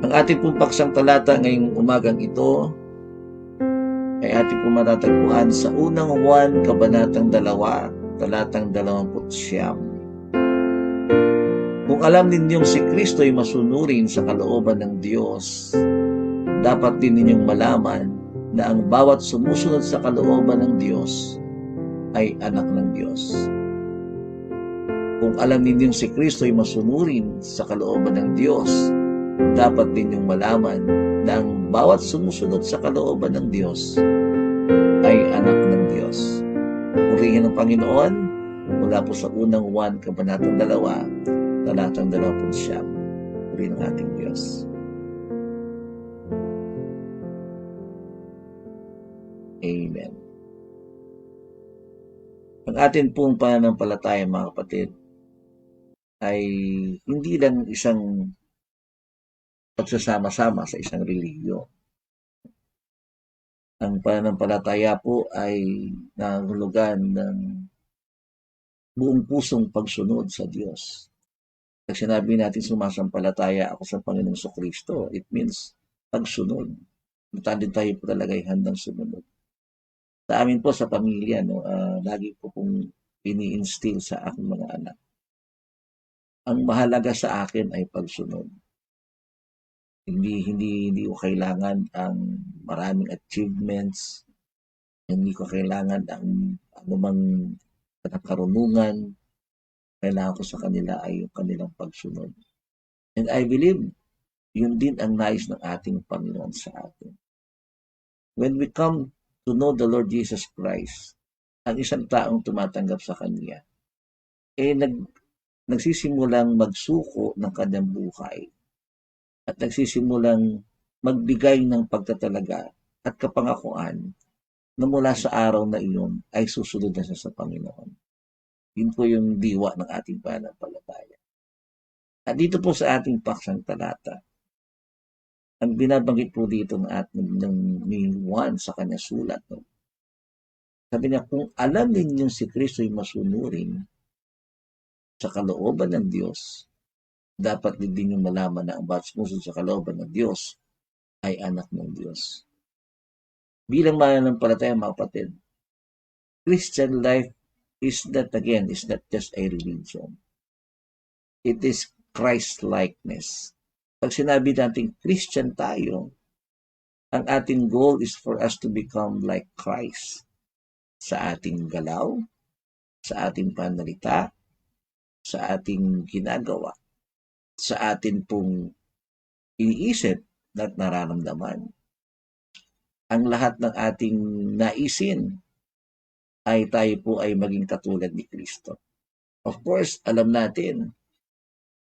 Ang ating pong paksang talata ngayong umagang ito ay ating pong matatagpuan sa unang Juan, kabanatang 2, talatang 29. Kung alam ninyong si Kristo ay masunurin sa kalooban ng Diyos, dapat din ninyong malaman na ang bawat sumusunod sa kalooban ng Diyos ay anak ng Diyos. Kung alam ninyong si Kristo ay masunurin sa kalooban ng Diyos, dapat din ninyong malaman na ang bawat sumusunod sa kalooban ng Diyos ay anak ng Diyos. Purihin ng Panginoon mula po sa unang Juan, kabanatang 2, talatang 29. Purihin ng ating Diyos. Amen. Ang atin pong pananampalataya, mga kapatid, ay hindi lang isang pagsasama-sama sa isang relihiyon. Ang pananampalataya po ay nangangahulugan ng buong pusong pagsunod sa Diyos. Pag sinabi natin sumasampalataya ako sa Panginoong Kristo, it means pagsunod. Tayo po talaga ay handang sumunod. Sa amin po sa pamilya, lagi po pong ini-instill sa aking mga anak. Ang mahalaga sa akin ay pagsunod. Hindi ko kailangan ang maraming achievements. Hindi ko kailangan ang anumang karunungan. Kailangan ko sa kanila ay yung kanilang pagsunod. And I believe, yun din ang nais ng ating Panginoon sa atin. When we come to know the Lord Jesus Christ, ang isang taong tumatanggap sa Kanya, nagsisimulang magsuko ng kanyang buhay at nagsisimulang magbigay ng pagtatalaga at kapangakuan na mula sa araw na iyon ay susunod na siya sa Panginoon. Yun po yung diwa ng ating pananampalataya. At dito po sa ating paksang talata, ang binabanggit po dito ni Juan sa kanya sulat. Sabi niya, kung alam ninyong si Kristo ay masunurin sa kalooban ng Diyos, dapat din ninyong malaman na ang bawat sumusunod sa kalooban ng Diyos ay anak ng Diyos. Bilang mananampalataya, mga kapatid, Christian life is not just a religion. It is Christ-likeness. Pag sinabi natin Christian tayo, ang ating goal is for us to become like Christ sa ating galaw, sa ating pananalita, sa ating ginagawa, sa atin pong iniisip at nararamdaman. Ang lahat ng ating naisin ay tayo po ay maging katulad ni Kristo. Of course, alam natin,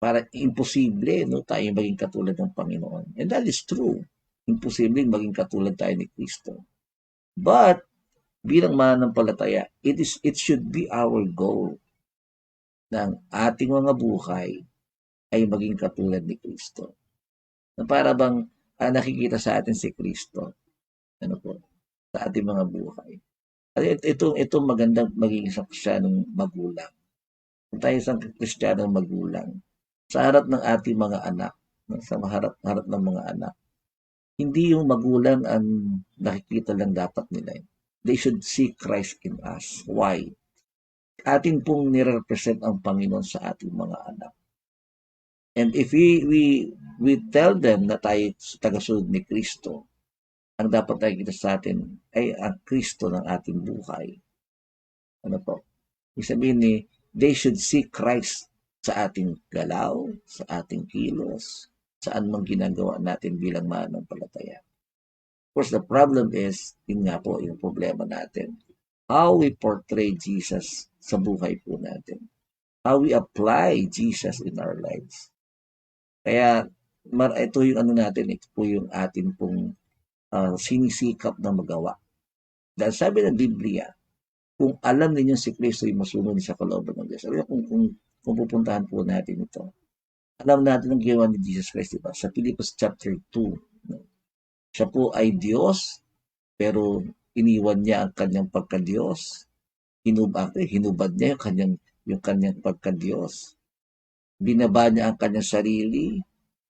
para imposible tayo maging katulad ng Panginoon. And that is true. Imposible maging katulad tayo ni Kristo. But, bilang mananampalataya, it should be our goal na ang ating mga buhay ay maging katulad ni Kristo. Na para bang nakikita sa atin si Kristo sa ating mga buhay. At itong magandang maging isang Kristiyanong magulang. Kung tayo isang Kristiyanong magulang, sa harap ng ating mga anak, sa harap ng mga anak, hindi yung magulang ang nakikita lang dapat nila. They should see Christ in us. Why? Atin pong nire-represent ang Panginoon sa ating mga anak. And if we tell them na tayo tagasunod ni Kristo, ang dapat nakikita sa atin ay ang Kristo ng ating buhay. Ibig sabihin they should see Christ sa ating galaw, sa ating kilos, saan mang ginagawa natin bilang mananampalataya. Of course, the problem is, yun nga po, yung problema natin. How we portray Jesus sa buhay po natin. How we apply Jesus in our lives. Kaya, ito yung natin, ito po yung atin pong sinisikap na magawa. Dahil sabi ng Biblia, kung alam ninyo si Kristo ay masunod sa kalooban ng Diyos. Sabi kung pupuntahan po natin ito, alam natin ang ginawa ni Jesus Christ, diba? Sa Philippians chapter 2, siya po ay Diyos, pero iniwan niya ang kanyang pagka-Diyos. Hinubad niya yung kanyang pagka-Diyos. Binaba niya ang kanyang sarili,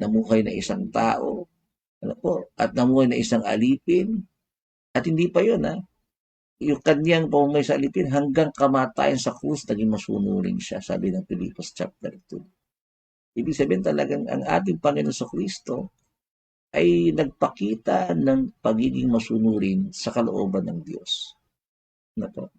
namuhay na isang tao, ano po, at namuhay na isang alipin, at hindi pa yun, yung kanyang pamumuhay sa alipin hanggang kamatayan sa krus, naging masunurin siya, sabi ng Pilipos chapter 2. Ibig sabihin talagang ang ating Panginoon sa Kristo ay nagpakita ng pagiging masunurin sa kalooban ng Diyos. Na po.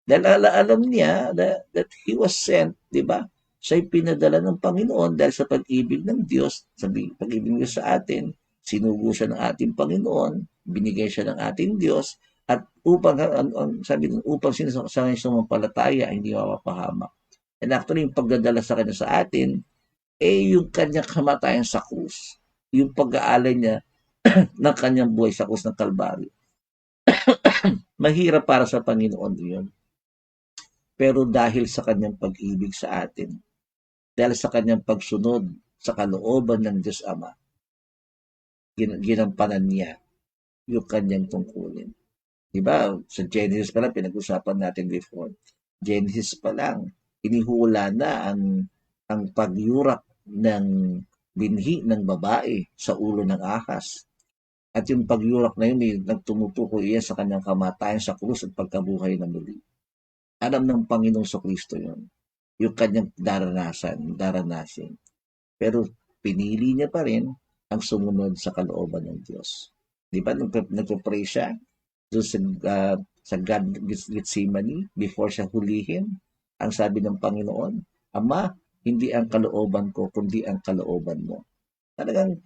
Dahil alam niya that He was sent, di ba? Siya'y pinadala ng Panginoon dahil sa pag-ibig ng Diyos, sa pag-ibig niya sa atin, sinugo siya ng ating Panginoon, binigay siya ng ating Diyos, at upang, sabi ng upang sa sumampalataya, hindi mapapahamak. And actually, yung pagdadala sa kanya sa atin, yung kanyang kamatayan sa krus, yung pag-aalay niya ng kanyang buhay sa krus ng Kalbaryo. Mahirap para sa Panginoon yun. Pero dahil sa kanyang pag-ibig sa atin, dahil sa kanyang pagsunod sa kalooban ng Diyos Ama, ginampanan niya yung kanyang tungkulin. Diba? Sa Genesis pa lang, pinag-usapan natin before. Genesis pa lang, inihula na ang pagyurak ng binhi ng babae sa ulo ng ahas. At yung pagyurak na yun, nagtumutukoy iyan sa kanyang kamatayan sa krus at pagkabuhay na muli. Alam ng Panginoong Kristo yun. Yung kanyang daranasin. Pero pinili niya pa rin ang sumunod sa kalooban ng Diyos. Di ba? Nagpapray siya doon sa Gethsemane before siya hulihin. Ang sabi ng Panginoon, Ama, hindi ang kalooban ko, kundi ang kalooban mo. Talagang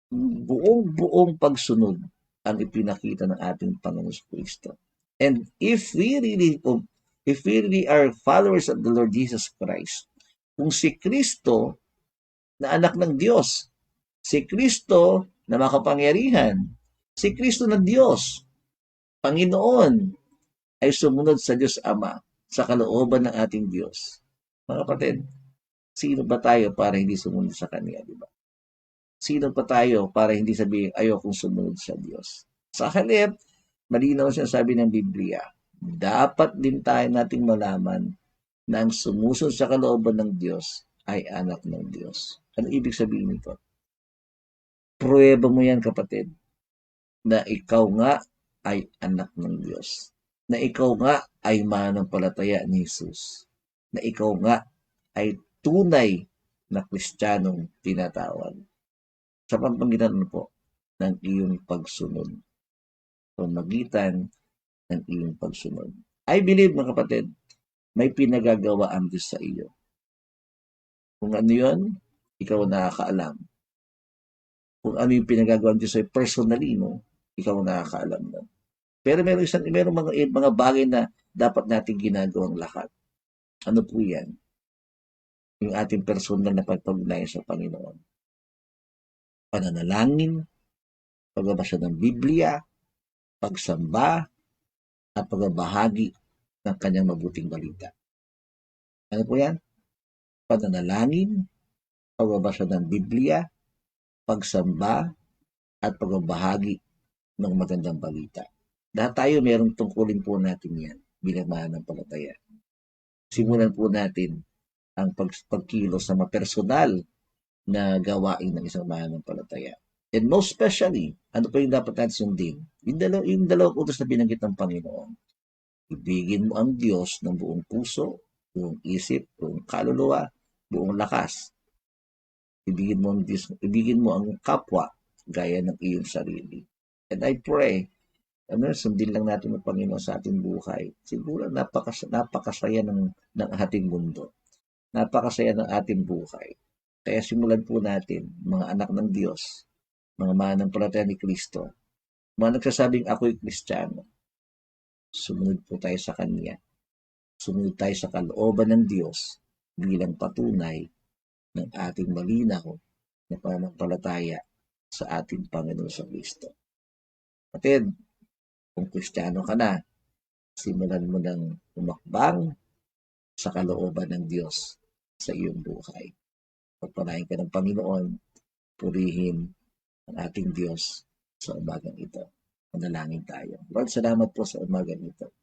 buong pagsunod ang ipinakita ng ating Panginoong Kristo. And if we really are followers of the Lord Jesus Christ, kung si Kristo na anak ng Diyos, si Kristo na makapangyarihan, si Kristo na Diyos, Panginoon, ay sumunod sa Diyos Ama, sa kalooban ng ating Diyos. Mga kapatid, sino ba tayo para hindi sumunod sa Kanya, di ba? Sino pa tayo para hindi sabihin, ayokong sumunod sa Diyos? Sa halip, malinaw siya sabi ng Biblia, dapat din tayo nating malaman na ang sumusunod sa kalooban ng Diyos ay anak ng Diyos. Ano ibig sabihin nito? Pruweba mo yan, kapatid, na ikaw nga ay anak ng Diyos. Na ikaw nga ay mananampalataya ni Jesus. Na ikaw nga ay tunay na Kristiyanong tinatawag. Sa pamamagitan po ng iyong pagsunod. Pamagitan ng iyong pagsunod. I believe, mga kapatid, may pinagagawa ang Diyos sa iyo. Kung ano yun, ikaw nakakaalam. Kung ano yung pinagagawa ng Diyos sa iyo personally mo, ikaw nakakaalam na. Pero meron mga bagay na dapat nating ginagawang lahat. Ano po yan? Yung ating personal na pagpagnayan sa Panginoon. Pananalangin, pagbabasa ng Biblia, pagsamba, at pagbabahagi ng kanyang mabuting balita. Ano po yan? Pananalangin, pagbabasa ng Biblia, pagsamba, at pagbabahagi ng magandang balita. Lahat tayo mayroong tungkulin po natin yan bilang mananampalataya. Simulan po natin ang pagkilos sa mga personal na gawain ng isang mananampalataya. And most especially, ano pa yung dapat natin sundin? Yung dalawang utos na binanggit ng Panginoon. Ibigin mo ang Diyos ng buong puso, buong isip, buong kaluluwa, buong lakas. Ibigin mo ang kapwa gaya ng iyong sarili. And I pray, sundin lang natin ng Panginoon sa ating buhay. Siguro napakasaya ng ating mundo. Napakasaya ng ating buhay. Kaya simulan po natin, mga anak ng Diyos, mga mananampalataya ni Kristo, mga nagsasabing ako'y Kristiyano, sumunod po tayo sa Kanya. Sumunod tayo sa kalooban ng Diyos bilang patunay ng ating malinaw na pananampalataya sa ating Panginoon sa Kristo. Kapatid, kung Kristiyano ka na, simulan mo ng umakbang sa kalooban ng Diyos sa iyong buhay. Pagpalain ka ng Panginoon, purihin ang ating Diyos sa umagang ito. Manalangin tayo. Lord, salamat po sa umagang ito.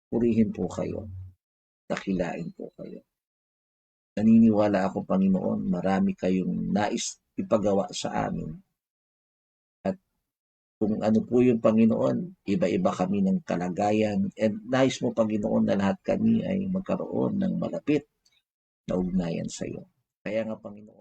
Purihin po kayo. Dakilain po kayo. Naniniwala ako, Panginoon, marami kayong nais ipagawa sa amin. At kung ano po yung Panginoon, iba-iba kami ng kalagayan. And nais mo, Panginoon, na lahat kami ay magkaroon ng malapit na ugnayan sa iyo. Kaya nga, Panginoon,